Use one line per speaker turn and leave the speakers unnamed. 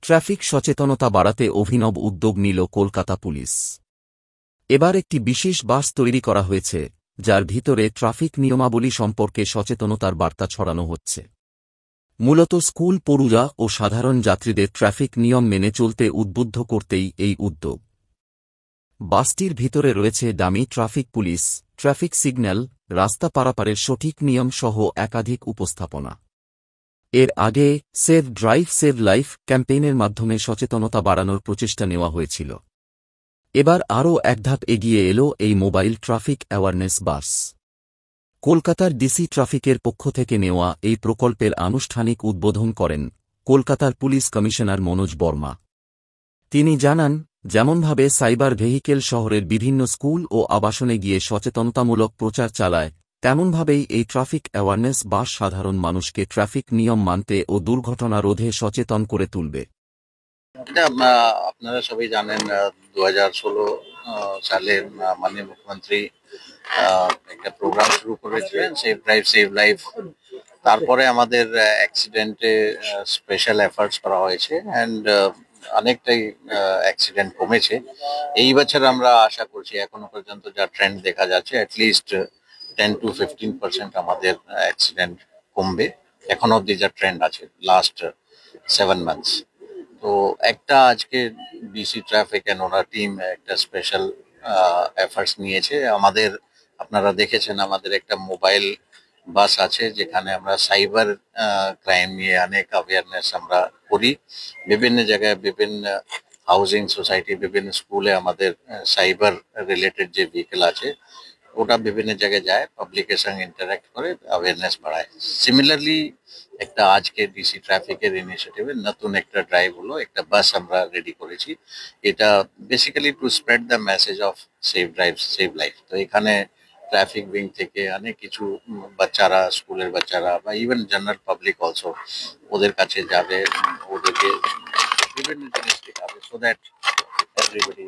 Traffic সচেতনতা বাড়াতে অভিনব উদ্যোগ নিল কলকাতা পুলিশ। এবার একটি বিশেষ বাস তৈরি করা হয়েছে, যার ভিতরে ট্রাফিক নিয়মাবলী সম্পর্কে সচেতনতার বার্তা ছড়ানো হচ্ছে। মূলত স্কুল পড়ুয়া ও সাধারণ যাত্রীদের ট্রাফিক নিয়ম মেনে চলতে উদ্বুদ্ধ করতেই এই উদ্যোগ। বাসটির ভিতরে রয়েছে dummy traffic police, traffic signal, রাস্তা পারাপারের সঠিক নিয়ম সহ একাধিক উপস্থাপনা। এর আগে সেভ ড্রাইভ সেভ লাইফ ক্যাম্পেইনের মাধ্যমে সচেতনতা বাড়ানোর প্রচেষ্টা নেওয়া হয়েছিল। এবার আরও এক ধাপ এগিয়ে এলো এই মোবাইল ট্রাফিক অ্যাওয়ারনেস বাস। কলকাতার ডিসি ট্রাফিকের পক্ষ থেকে নেওয়া এই প্রকল্পের আনুষ্ঠানিক উদ্বোধন করেন কলকাতার পুলিশ কমিশনার মনোজ বর্মা। তিনি জানান, যেমনভাবে সাইবার ভেহিকেল শহরের বিভিন্ন স্কুল ও আবাসনে গিয়ে সচেতনতামূলক প্রচার চালায়, তেমনভাবেই এই ট্রাফিক অ্যাওয়ারনেস বাস সাধারণ মানুষকে ট্রাফিক নিয়ম মানতে ও দুর্ঘটনা রোধে সচেতন করে তুলবে।
আপনারা সবাই জানেন 2016 সালে মাননীয় মুখ্যমন্ত্রী একটা প্রোগ্রাম শুরু করেছিলেন, সেভ ড্রাইভ সেভ লাইফ। তারপরে আমাদের অ্যাক্সিডেন্টে স্পেশাল এফার্টস করা হয়েছে অ্যান্ড অনেকটাই অ্যাক্সিডেন্ট কমেছে। এই বছর আমরা আশা করছি, এখনো পর্যন্ত যা ট্রেন্ড দেখা যাচ্ছে, অ্যাটলিস্ট 10 to 15% আমাদের অ্যাক্সিডেন্ট কমবে। এখন অব্দি যা ট্রেন্ড আছে লাস্ট 7 months। তো একটা আজকে ডিসি ট্রাফিক এন্ড ওনার টিম একটা স্পেশাল এফার্টস নিয়েছে। আপনারা দেখেছেন আমাদের একটা মোবাইল বাস আছে, যেখানে আমরা সাইবার ক্রাইম নিয়ে অনেক অ্যাওয়ারনেস আমরা করি। বিভিন্ন জায়গায়, বিভিন্ন হাউজিং সোসাইটি, বিভিন্ন স্কুলে আমাদের সাইবার রিলেটেড যে ভেহিকেল আছে ওটা বিভিন্ন জায়গায় যায়, পাবলিকের সঙ্গে ইন্টারাক্ট করে অ্যাওয়ারনেস বাড়ায়। সিমিলারলি একটা আজকে ডিসি ট্রাফিকের ইনিশিয়েটিভে নতুন একটা ড্রাইভ হলো, একটা বাস আমরা রেডি করেছি। এটা basically to spread the message of save drive save life. তো এখানে ট্রাফিক উইং থেকে অনেক কিছু বাচ্চারা, স্কুলের বাচ্চারা বা ইভেন জেনারেল পাবলিক অলসো ওদের কাছে যাবে, ওদেরকে বিভিন্ন জিনিস শেখাবে, সো দ্যাট এভরিবডি